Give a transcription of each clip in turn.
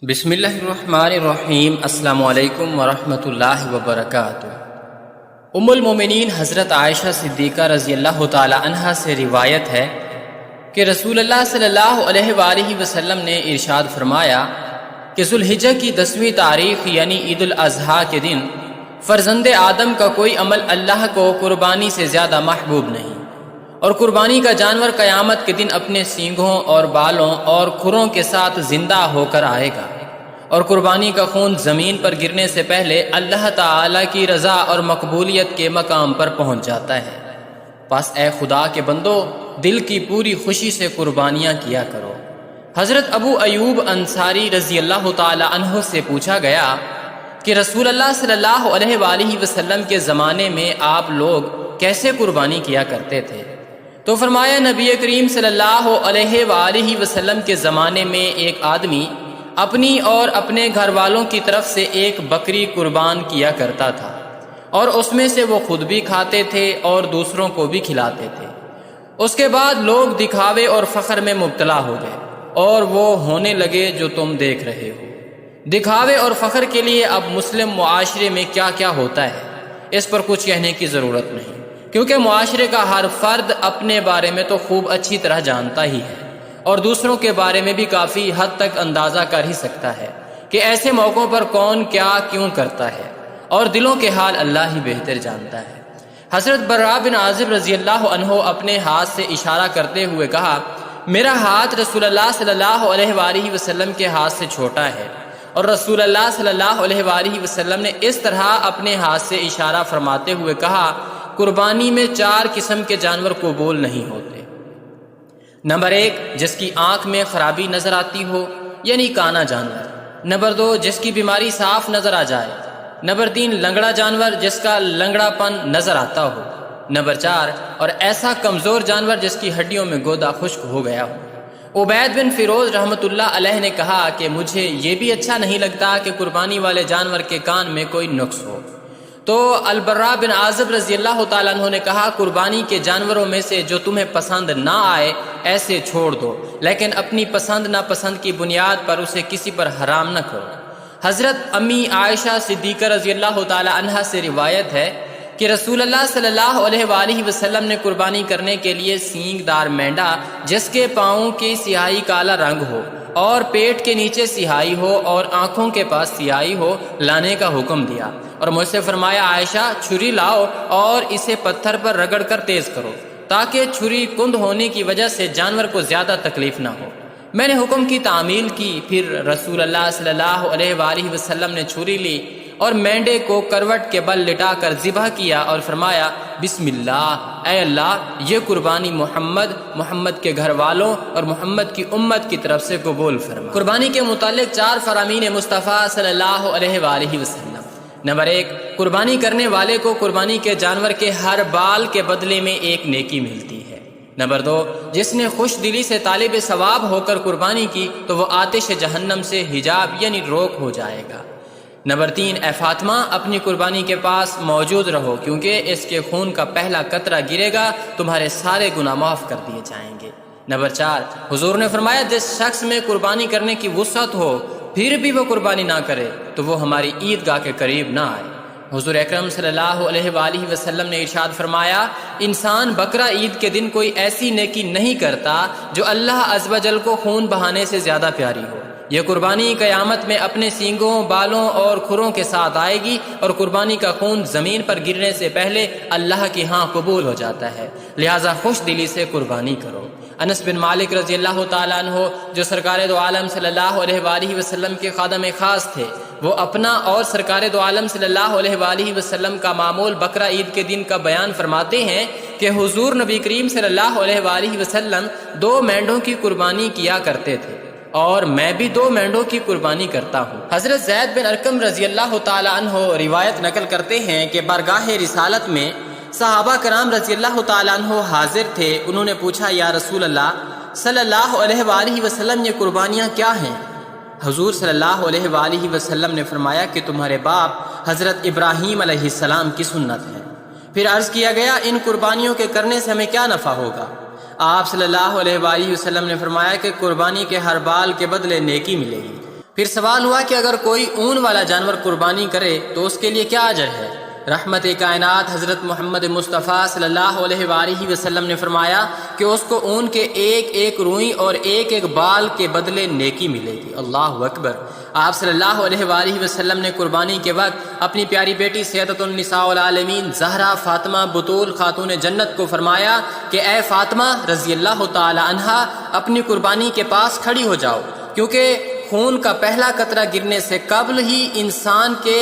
بسم اللہ الرحمن الرحیم۔ السلام علیکم ورحمۃ اللہ وبرکاتہ۔ ام المومنین حضرت عائشہ صدیقہ رضی اللہ تعالی عنہا سے روایت ہے کہ رسول اللہ صلی اللہ علیہ وآلہ وسلم نے ارشاد فرمایا کہ ذوالحجہ کی 10ویں تاریخ یعنی عید الاضحیٰ کے دن فرزند آدم کا کوئی عمل اللہ کو قربانی سے زیادہ محبوب نہیں، اور قربانی کا جانور قیامت کے دن اپنے سینگوں اور بالوں اور کھروں کے ساتھ زندہ ہو کر آئے گا، اور قربانی کا خون زمین پر گرنے سے پہلے اللہ تعالی کی رضا اور مقبولیت کے مقام پر پہنچ جاتا ہے۔ پس اے خدا کے بندو، دل کی پوری خوشی سے قربانیاں کیا کرو۔ حضرت ابو ایوب انصاری رضی اللہ تعالی عنہ سے پوچھا گیا کہ رسول اللہ صلی اللہ علیہ وآلہ وسلم کے زمانے میں آپ لوگ کیسے قربانی کیا کرتے تھے؟ تو فرمایا، نبی کریم صلی اللہ علیہ وآلہ وسلم کے زمانے میں ایک آدمی اپنی اور اپنے گھر والوں کی طرف سے ایک بکری قربان کیا کرتا تھا، اور اس میں سے وہ خود بھی کھاتے تھے اور دوسروں کو بھی کھلاتے تھے۔ اس کے بعد لوگ دکھاوے اور فخر میں مبتلا ہو گئے، اور وہ ہونے لگے جو تم دیکھ رہے ہو۔ دکھاوے اور فخر کے لیے اب مسلم معاشرے میں کیا کیا ہوتا ہے، اس پر کچھ کہنے کی ضرورت نہیں، کیونکہ معاشرے کا ہر فرد اپنے بارے میں تو خوب اچھی طرح جانتا ہی ہے، اور دوسروں کے بارے میں بھی کافی حد تک اندازہ کر ہی سکتا ہے کہ ایسے موقعوں پر کون کیا کیوں کرتا ہے، اور دلوں کے حال اللہ ہی بہتر جانتا ہے۔ حضرت براء بن عازب رضی اللہ عنہ اپنے ہاتھ سے اشارہ کرتے ہوئے کہا، میرا ہاتھ رسول اللہ صلی اللہ علیہ وآلہ وسلم کے ہاتھ سے چھوٹا ہے، اور رسول اللہ صلی اللہ علیہ وآلہ وسلم نے اس طرح اپنے ہاتھ سے اشارہ فرماتے ہوئے کہا، قربانی میں 4 قسم کے جانور قبول نہیں ہوتے۔ نمبر 1، جس کی آنکھ میں خرابی نظر آتی ہو یعنی کانا جانور۔ نمبر 2، جس کی بیماری صاف نظر آ جائے۔ نمبر 3، لنگڑا جانور جس کا لنگڑا پن نظر آتا ہو۔ نمبر 4، اور ایسا کمزور جانور جس کی ہڈیوں میں گودا خشک ہو گیا ہو۔ عبید بن فیروز رحمۃ اللہ علیہ نے کہا کہ مجھے یہ بھی اچھا نہیں لگتا کہ قربانی والے جانور کے کان میں کوئی نقص ہو۔ تو البراء بن عازب رضی اللہ تعالیٰ عنہ نے کہا، قربانی کے جانوروں میں سے جو تمہیں پسند نہ آئے ایسے چھوڑ دو، لیکن اپنی پسند ناپسند کی بنیاد پر اسے کسی پر حرام نہ کرو۔ حضرت امی عائشہ صدیقہ رضی اللہ تعالیٰ عنہا سے روایت ہے کہ رسول اللہ صلی اللہ علیہ وآلہ وسلم نے قربانی کرنے کے لیے سینگ دار مینڈا جس کے پاؤں کی سیاہی کالا رنگ ہو اور پیٹ کے نیچے سیاہی ہو اور آنکھوں کے پاس سیاہی ہو لانے کا حکم دیا، اور مجھ سے فرمایا، عائشہ چھری لاؤ اور اسے پتھر پر رگڑ کر تیز کرو تاکہ چھری کند ہونے کی وجہ سے جانور کو زیادہ تکلیف نہ ہو۔ میں نے حکم کی تعمیل کی، پھر رسول اللہ صلی اللہ علیہ وآلہ وسلم نے چھری لی اور مینڈے کو کروٹ کے بل لٹا کر ذبح کیا اور فرمایا، بسم اللہ، اے اللہ یہ قربانی محمد کے گھر والوں اور محمد کی امت کی طرف سے قبول فرما۔ قربانی کے متعلق 4 فرامین مصطفیٰ صلی اللہ علیہ وآلہ وسلم۔ نمبر 1، قربانی کرنے والے کو قربانی کے جانور کے ہر بال کے بدلے میں ایک نیکی ملتی ہے۔ نمبر 2، جس نے خوش دلی سے طالب ثواب ہو کر قربانی کی تو وہ آتش جہنم سے حجاب یعنی روک ہو جائے گا۔ نمبر 3، اے فاطمہ اپنی قربانی کے پاس موجود رہو، کیونکہ اس کے خون کا پہلا قطرہ گرے گا تمہارے سارے گناہ معاف کر دیے جائیں گے۔ نمبر 4، حضور نے فرمایا، جس شخص میں قربانی کرنے کی وسعت ہو پھر بھی وہ قربانی نہ کرے تو وہ ہماری عیدگاہ کے قریب نہ آئے۔ حضور اکرم صلی اللہ علیہ وآلہ وسلم نے ارشاد فرمایا، انسان بقرہ عید کے دن کوئی ایسی نیکی نہیں کرتا جو اللہ عز و جل کو خون بہانے سے زیادہ پیاری ہو۔ یہ قربانی قیامت میں اپنے سینگوں، بالوں اور کھروں کے ساتھ آئے گی، اور قربانی کا خون زمین پر گرنے سے پہلے اللہ کی ہاں قبول ہو جاتا ہے، لہٰذا خوش دلی سے قربانی کرو۔ انس بن مالک رضی اللہ تعالیٰ عنہ جو سرکار دو عالم صلی اللہ علیہ وآلہ وسلم کے خادم خاص تھے، وہ اپنا اور سرکار دو عالم صلی اللہ علیہ وآلہ وسلم کا معمول بقرہ عید کے دن کا بیان فرماتے ہیں کہ حضور نبی کریم صلی اللہ علیہ وآلہ وسلم 2 مینڈوں کی قربانی کیا کرتے تھے، اور میں بھی 2 مینڈوں کی قربانی کرتا ہوں۔ حضرت زید بن ارقم رضی اللہ تعالی عنہ روایت نقل کرتے ہیں کہ بارگاہ رسالت میں صحابہ کرام رضی اللہ تعالی عنہ حاضر تھے۔ انہوں نے پوچھا، یا رسول اللہ صلی اللہ علیہ وآلہ وسلم یہ قربانیاں کیا ہیں؟ حضور صلی اللہ علیہ وآلہ وسلم نے فرمایا کہ تمہارے باپ حضرت ابراہیم علیہ السلام کی سنت ہے۔ پھر عرض کیا گیا، ان قربانیوں کے کرنے سے ہمیں کیا نفع ہوگا؟ آپ صلی اللہ علیہ وآلہ وسلم نے فرمایا کہ قربانی کے ہر بال کے بدلے نیکی ملے گی۔ پھر سوال ہوا کہ اگر کوئی اون والا جانور قربانی کرے تو اس کے لیے کیا اجر ہے؟ رحمت کائنات حضرت محمد مصطفیٰ صلی اللہ علیہ وآلہ وسلم نے فرمایا کہ اس کو اون کے ایک ایک روئی اور ایک ایک بال کے بدلے نیکی ملے گی۔ اللہ اکبر۔ آپ صلی اللہ علیہ وآلہ وسلم نے قربانی کے وقت اپنی پیاری بیٹی سیدۃ النساء العالمین زہرا فاطمہ بطول خاتون جنت کو فرمایا کہ اے فاطمہ رضی اللہ تعالی عنہا، اپنی قربانی کے پاس کھڑی ہو جاؤ، کیونکہ خون کا پہلا قطرہ گرنے سے قبل ہی انسان کے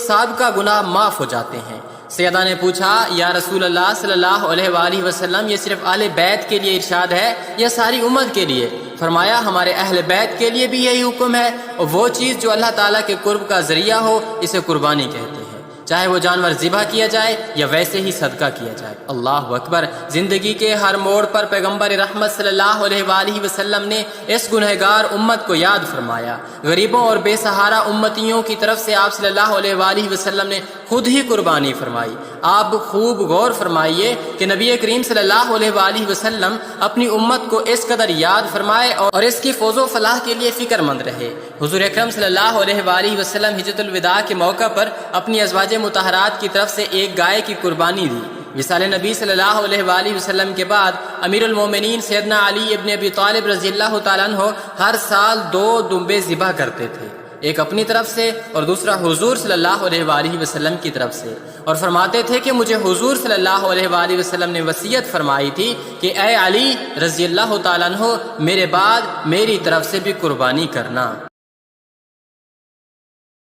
سابقہ گناہ معاف ہو جاتے ہیں۔ سیدہ نے پوچھا یا رسول اللہ صلی اللہ علیہ وآلہ وسلم، یہ صرف اہل بیت کے لیے ارشاد ہے یا ساری امت کے لیے؟ فرمایا ہمارے اہل بیت کے لیے بھی یہی حکم ہے، اور وہ چیز جو اللہ تعالیٰ کے قرب کا ذریعہ ہو اسے قربانی کہتے ہیں، چاہے وہ جانور ذبح کیا جائے یا ویسے ہی صدقہ کیا جائے۔ اللہ اکبر۔ زندگی کے ہر موڑ پر پیغمبر رحمت صلی اللہ علیہ وآلہ وسلم نے اس گنہگار امت کو یاد فرمایا۔ غریبوں اور بے سہارا امتیوں کی طرف سے آپ صلی اللہ علیہ وآلہ وسلم نے خود ہی قربانی فرمائی۔ آپ خوب غور فرمائیے کہ نبی کریم صلی اللہ علیہ وآلہ وسلم اپنی امت کو اس قدر یاد فرمائے اور اس کی فوز و فلاح کے لیے فکر مند رہے۔ حضور اکرم صلی اللہ علیہ وآلہ وسلم حجۃ الوداع کے موقع پر اپنی ازواج مطہرات کی طرف سے ایک گائے کی قربانی دی۔ وصال نبی صلی اللہ علیہ وآلہ وسلم کے بعد امیر المومنین سیدنا علی ابن ابی طالب رضی اللہ تعالیٰ عنہ ہر سال 2 دمبے ذبح کرتے تھے، ایک اپنی طرف سے اور دوسرا حضور صلی اللہ علیہ وآلہ وسلم کی طرف سے، اور فرماتے تھے کہ مجھے حضور صلی اللہ علیہ وآلہ وسلم نے وصیت فرمائی تھی کہ اے علی رضی اللہ تعالیٰ عنہ، میرے بعد میری طرف سے بھی قربانی کرنا۔